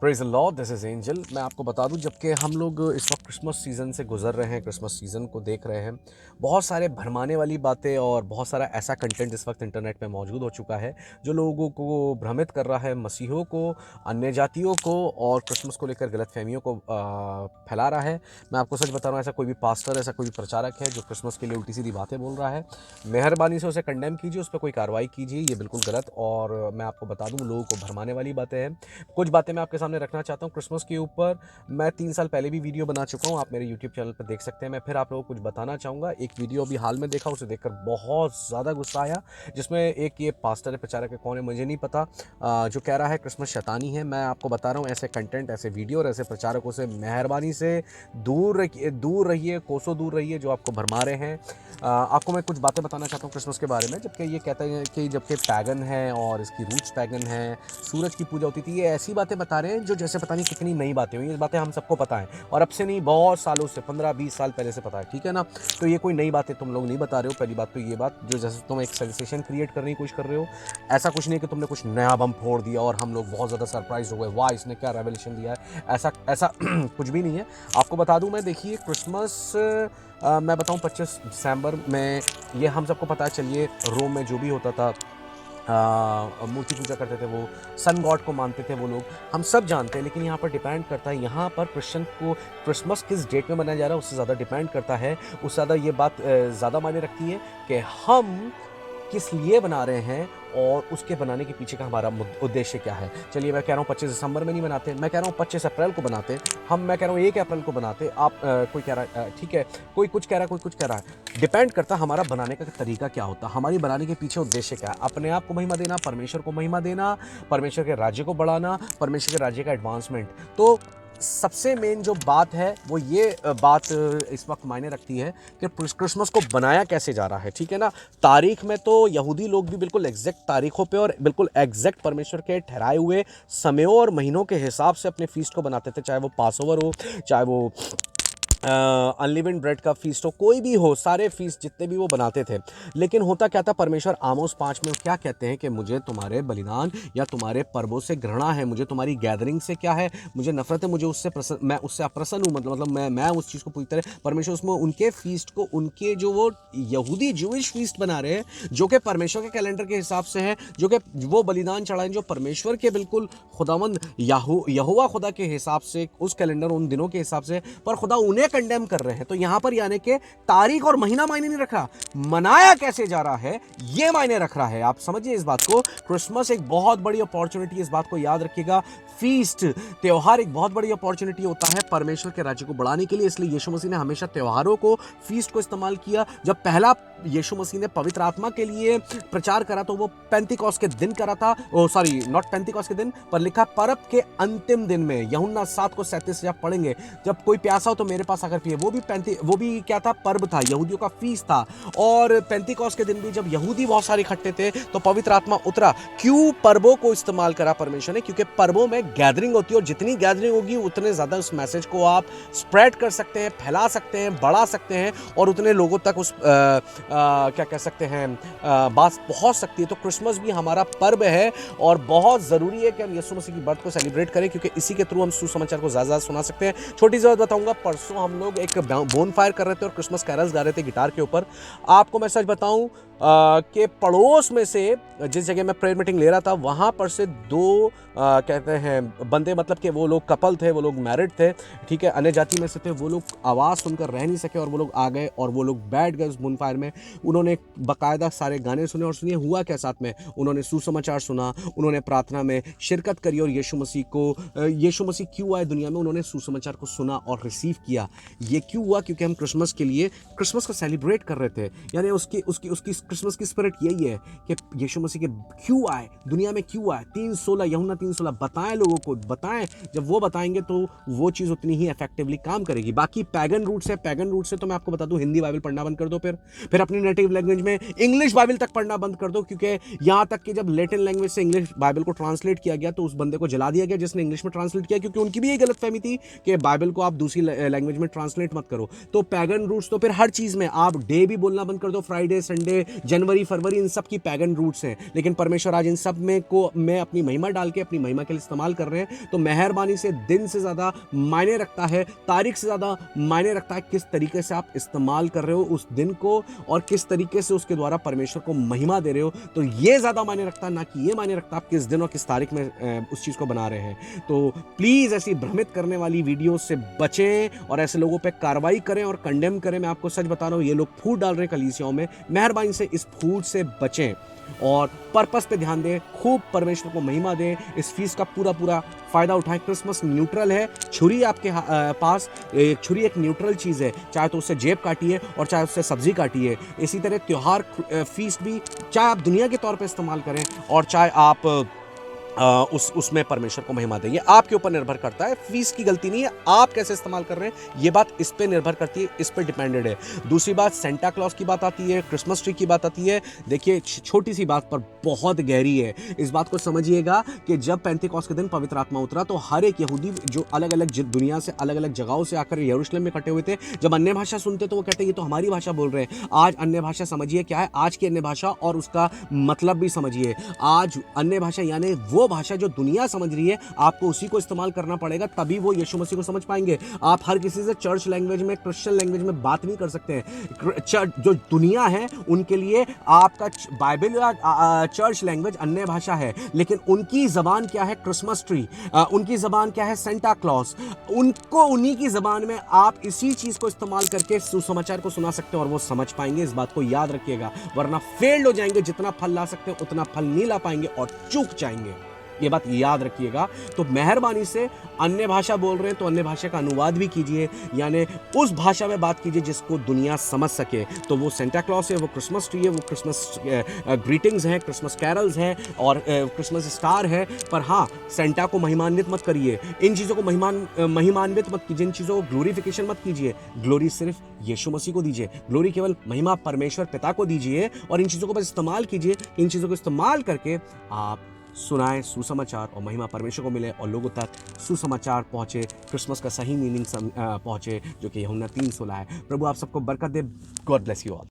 Praise the Lord, this is angel. मैं आपको बता दूं, जबकि हम लोग इस वक्त क्रिसमस सीज़न से गुजर रहे हैं, क्रिसमस सीज़न को देख रहे हैं, बहुत सारे भरमाने वाली बातें और बहुत सारा ऐसा कंटेंट इस वक्त इंटरनेट पे मौजूद हो चुका है जो लोगों को भ्रमित कर रहा है, मसीहों को, अन्य जातियों को और क्रिसमस को लेकर गलतफहमियों को फैला रहा है। मैं आपको सच बता रहा हूँ, ऐसा कोई भी पास्टर, ऐसा कोई भी प्रचारक है जो क्रिसमस के लिए उल्टी सीधी बातें बोल रहा है, मेहरबानी से उसे कंडेम कीजिए, उस पर कोई कार्रवाई कीजिए। ये बिल्कुल गलत और मैं आपको बता दूँ, लोगों को भरमाने वाली बातें हैं। कुछ बातें मैं आपके सामने रखना चाहता हूँ क्रिसमस के ऊपर। मैं 3 साल पहले भी वीडियो बना चुका हूँ, आप मेरे यूट्यूब चैनल पर देख सकते हैं। मैं फिर आप लोगों को कुछ बताना चाहूँगा। एक वीडियो अभी हाल में देखा, उसे देखकर बहुत ज़्यादा गुस्सा आया, जिसमें एक ये पास्टर है, प्रचारक है, कौन है मुझे नहीं पता, जो कह रहा है क्रिसमस शैतानी है। मैं आपको बता रहा हूँ, ऐसे कंटेंट, ऐसे वीडियो और ऐसे प्रचारकों से मेहरबानी से दूर रहिए, कोसों दूर रहिए, जो आपको भरमा रहे हैं। आपको मैं कुछ बातें बताना चाहता हूँ क्रिसमस के बारे में। जबकि ये कहते हैं कि जबकि पैगन है और इसकी रूट्स पैगन है, सूरज की पूजा होती थी, ये ऐसी बातें बता रहे हैं जो जैसे पता नहीं कितनी नई बातें हुई। ये बातें हम सबको पता है और अब से नहीं, बहुत सालों से, 15-20 साल पहले से पता है, ठीक है ना। तो ये कोई नई बातें तुम लोग नहीं बता रहे हो। पहली बात तो ये बात, जो जैसे तुम एक सेंसेशन क्रिएट करने की कोशिश कर रहे हो, ऐसा कुछ नहीं कि तुमने कुछ नया बम फोड़ दिया और हम लोग बहुत ज़्यादा सरप्राइज हो गए, वाह इसने क्या रेवलेशन दिया है। ऐसा ऐसा कुछ भी नहीं है। आपको बता दूं मैं, देखिए क्रिसमस, मैं बताऊं 25 दिसंबर में, ये हम सबको पता है। चलिए, रोम में जो भी होता था, मूर्ति पूजा करते थे, वो सन गॉड को मानते थे वो लोग, हम सब जानते हैं। लेकिन यहाँ पर डिपेंड करता है, यहाँ पर क्रिश्चियन को क्रिसमस किस डेट में मनाया जा रहा है उससे ज़्यादा डिपेंड करता है, उससे ज़्यादा ये बात ज़्यादा मायने रखती है कि हम किस लिए बना रहे हैं और उसके बनाने के पीछे का हमारा उद्देश्य क्या है। चलिए, मैं कह रहा हूँ 25 दिसंबर में नहीं बनाते, मैं कह रहा हूँ 25 अप्रैल को बनाते हम, मैं कह रहा हूँ 1 अप्रैल को बनाते आप। कोई कह रहा है ठीक है, कोई कुछ कह रहा है, कोई कुछ कह रहा है। डिपेंड करता है हमारा बनाने का तरीका क्या होता है, हमारी बनाने के पीछे उद्देश्य क्या है। अपने आप को महिमा देना, परमेश्वर को महिमा देना, परमेश्वर के राज्य को बढ़ाना, परमेश्वर के राज्य का एडवांसमेंट। तो सबसे मेन जो बात है वो ये बात इस वक्त मायने रखती है कि क्रिसमस को बनाया कैसे जा रहा है, ठीक है ना। तारीख में तो यहूदी लोग भी बिल्कुल एग्जैक्ट तारीखों पे और बिल्कुल एग्जैक्ट परमेश्वर के ठहराए हुए समयों और महीनों के हिसाब से अपने फीस्ट को बनाते थे, चाहे वो पासओवर हो, चाहे वो अनलिवेंड ब्रेड का फीस्ट हो, कोई भी हो, सारे फीस्ट जितने भी वो बनाते थे। लेकिन होता क्या था, परमेश्वर आमोस 5 में क्या कहते हैं कि मुझे तुम्हारे बलिदान या तुम्हारे पर्वों से घृणा है, मुझे तुम्हारी गैदरिंग से क्या है, मुझे नफरत है, मुझे उससे मैं उससे अप्रसन्न हूँ। मतलब मैं उस चीज़ को पूरी तरह, परमेश्वर उसमें उनके फीस्ट को, उनके जो वो यहूदी ज्यूइश फीस्ट बना रहे हैं, जो कि परमेश्वर के कैलेंडर के हिसाब से है, जो कि वो बलिदान चढ़ाएं जो परमेश्वर के बिल्कुल खुदावंद यहोवा खुदा के हिसाब से, उस कैलेंडर उन दिनों के हिसाब से, पर खुदा उन्हें कंडेम कर रहे हैं। तो यहां पर यानी कि तारीख और महीना मायने नहीं रख रहा, मनाया कैसे जा रहा है ये मायने रख रहा है। आप समझिए इस बात को। क्रिसमस एक बहुत बड़ी अपॉर्चुनिटी, इस बात को याद रखिएगा। फीस्ट, त्योहार एक बहुत बड़ी अपॉर्चुनिटी होता है परमेश्वर के राज्य को बढ़ाने के लिए। इसलिए यीशु मसीह ने हमेशा त्योहारों को, फीस्ट को इस्तेमाल किया। जब पहला यीशु मसीह ने पवित्र आत्मा के लिए प्रचार करा तो वो पेंतिकोस्त के दिन करा था, सॉरी नॉट पेंतिकोस्त के दिन, पर लिखा पर्व के अंतिम दिन में। यूहन्ना 7:37 जब पढ़ेंगे, जब कोई प्यासा हो तो मेरे पास आकर पिए। वो भी क्या था, पर्व था, यहूदियों का फीस था। और पेंतिकोस्त के दिन भी जब यहूदी बहुत सारे इकट्ठे थे तो पवित्र आत्मा उतरा। क्यों पर्वों को इस्तेमाल करा परमेश्वर ने? क्योंकि पर्वों में गैदरिंग होती है और जितनी गैदरिंग होगी उतने ज्यादा उस मैसेज को आप स्प्रेड कर सकते हैं, फैला सकते हैं, बढ़ा सकते हैं और उतने लोगों तक उस क्या कह सकते हैं, बात पहुंच सकती है। तो क्रिसमस भी हमारा पर्व है और बहुत ज़रूरी है कि हम यीशु मसीह की बर्थ को सेलिब्रेट करें, क्योंकि इसी के थ्रू हम सुसमाचार को ज़्यादा सुना सकते हैं। छोटी सी बात बताऊंगा, परसों हम लोग एक बोन फायर कर रहे थे और क्रिसमस कैरल्स गा रहे थे गिटार के ऊपर। आपको मैं सच बताऊं कि पड़ोस में से, जिस जगह मैं प्रेयर मीटिंग ले रहा था, वहाँ पर से 2 कहते हैं बंदे, मतलब कि वो लोग कपल थे, वो लोग मैरिड थे, ठीक है, अन्य जाति में से थे। वो लोग आवाज़ सुनकर रह नहीं सके और वो लोग आ गए और वो लोग बैठ गए उस बोनफायर में। उन्होंने बाकायदा सारे गाने सुने और सुनिए हुआ क्या साथ में, उन्होंने सुसमाचार सुना, उन्होंने प्रार्थना में शिरकत करी और यीशु मसीह क्यों आए दुनिया में, उन्होंने सुसमाचार को सुना और रिसीव किया। ये क्यों हुआ? क्योंकि हम क्रिसमस के लिए क्रिसमस को सेलिब्रेट कर रहे थे। यानी उसकी क्रिसमस की स्पिरिट यही है कि यीशु मसीह के क्यों आए, दुनिया में क्यों आए। 3:16 यूहन्ना 3:16 बताएं, लोगों को बताएं। जब वो बताएंगे तो वो चीज़ उतनी ही इफेक्टिवली काम करेगी। बाकी पैगन रूट से तो मैं आपको बता दूं, हिंदी बाइबल पढ़ना बंद कर दो, फिर अपनी नेटिव लैंग्वेज में इंग्लिश बाइबल तक पढ़ना बंद कर दो। क्योंकि यहाँ तक कि जब लैटिन लैंग्वेज से इंग्लिश बाइबल को ट्रांसलेट किया गया तो उस बंदे को जला दिया गया जिसने इंग्लिश में ट्रांसलेट किया, क्योंकि उनकी भी ये गलतफहमी थी कि बाइबल को आप दूसरी लैंग्वेज में ट्रांसलेट मत करो। तो पैगन रूट्स तो फिर हर चीज़ में आप डे भी बोलना बंद कर दो, फ्राइडे, संडे, जनवरी फरवरी इन सब की पैगन रूट्स हैं, लेकिन परमेश्वर आज इन सब में को मैं अपनी महिमा डाल के अपनी महिमा के लिए इस्तेमाल कर रहे हैं। तो मेहरबानी से दिन से ज़्यादा मायने रखता है, तारीख से ज़्यादा मायने रखता है किस तरीके से आप इस्तेमाल कर रहे हो उस दिन को और किस तरीके से उसके द्वारा परमेश्वर को महिमा दे रहे हो। तो ये ज़्यादा मायने रखता है, ना कि ये मायने रखता है आप किस दिन और किस तारीख में उस चीज़ को बना रहे हैं। तो प्लीज़ ऐसी भ्रमित करने वाली वीडियो से बचें और ऐसे लोगों पे कार्रवाई करें और कंडेम करें। मैं आपको सच बता रहा हूँ, ये लोग फूट डाल रहे हैं कलीसियाओं में, मेहरबानी से इस फूट से बचें और पर्पस पे ध्यान दें, खूब परमेश्वर को महिमा दें, इस फीस का पूरा पूरा फायदा उठाएं। क्रिसमस न्यूट्रल है, छुरी आपके पास, एक छुरी एक न्यूट्रल चीज़ है, चाहे तो उससे जेब काटिए और चाहे उससे सब्जी काटिए। इसी तरह त्योहार फीस्ट भी चाहे आप दुनिया के तौर पे इस्तेमाल करें और चाहे आप उसमें परमेश्वर को महिमा दें, ये आपके ऊपर निर्भर करता है। फीस की गलती नहीं है, आप कैसे इस्तेमाल कर रहे हैं ये बात इस पे निर्भर करती है, इस पे डिपेंडेड है। दूसरी बात सेंटा क्लॉज की बात आती है, क्रिसमस ट्री की बात आती है। देखिए छोटी सी बात पर बहुत गहरी है। इस बात को समझिएगा कि जब पेंतिकोस्त के दिन पवित्र आत्मा उतरा तो हर एक यहूदी जो अलग अलग दुनिया से अलग अलग जगहों से आकर यरूशलेम में इकट्ठे हुए थे, जब अन्य भाषा सुनते तो वो कहते ये तो हमारी भाषा बोल रहे हैं। आज अन्य भाषा समझिए क्या है, आज की अन्य भाषा और उसका मतलब भी समझिए। आज अन्य भाषा यानी वो भाषा जो दुनिया समझ रही है, आपको उसी को इस्तेमाल करना पड़ेगा, तभी वो यीशु मसीह को समझ पाएंगे। आप हर किसी से चर्च लैंग्वेज में, क्रिश्चियन लैंग्वेज में बात नहीं कर सकते हैं। जो दुनिया है उनके लिए आपका बाइबल या चर्च लैंग्वेज अन्य भाषा है, लेकिन उनकी जबान क्या है, क्रिसमस ट्री। उनकी जबान क्या है, सेंटा क्लॉज। उनको उन्हीं की जबान में आप इसी चीज को इस्तेमाल करके सुसमाचार को सुना सकते हैं और वो समझ पाएंगे। इस बात को याद रखिएगा, वरना फेल्ड हो जाएंगे। जितना फल ला सकते हैं उतना फल नहीं ला पाएंगे और चूक जाएंगे। ये बात याद रखिएगा। तो मेहरबानी से अन्य भाषा बोल रहे हैं तो अन्य भाषा का अनुवाद भी कीजिए, यानी उस भाषा में बात कीजिए जिसको दुनिया समझ सके। तो वो सेंटा क्लॉज है, वो क्रिसमस ट्री है, वो क्रिसमस ग्रीटिंग्स हैं, क्रिसमस कैरल्स हैं और क्रिसमस स्टार है। पर हाँ, सेंटा को महिमान्वित मत करिए, इन चीज़ों को महिमान्वित मत कीजिए, इन चीज़ों को ग्लोरिफिकेशन मत कीजिए। ग्लोरी सिर्फ यीशु मसीह को दीजिए, ग्लोरी केवल महिमा परमेश्वर पिता को दीजिए और इन चीज़ों को बस इस्तेमाल कीजिए। इन चीज़ों को इस्तेमाल करके आप सुनाएं सुसमाचार और महिमा परमेश्वर को मिले और लोगों तक सुसमाचार पहुंचे, क्रिसमस का सही मीनिंग पहुंचे, जो कि यूहन्ना 3:16 है। प्रभु आप सबको बरकत दे। God bless you all.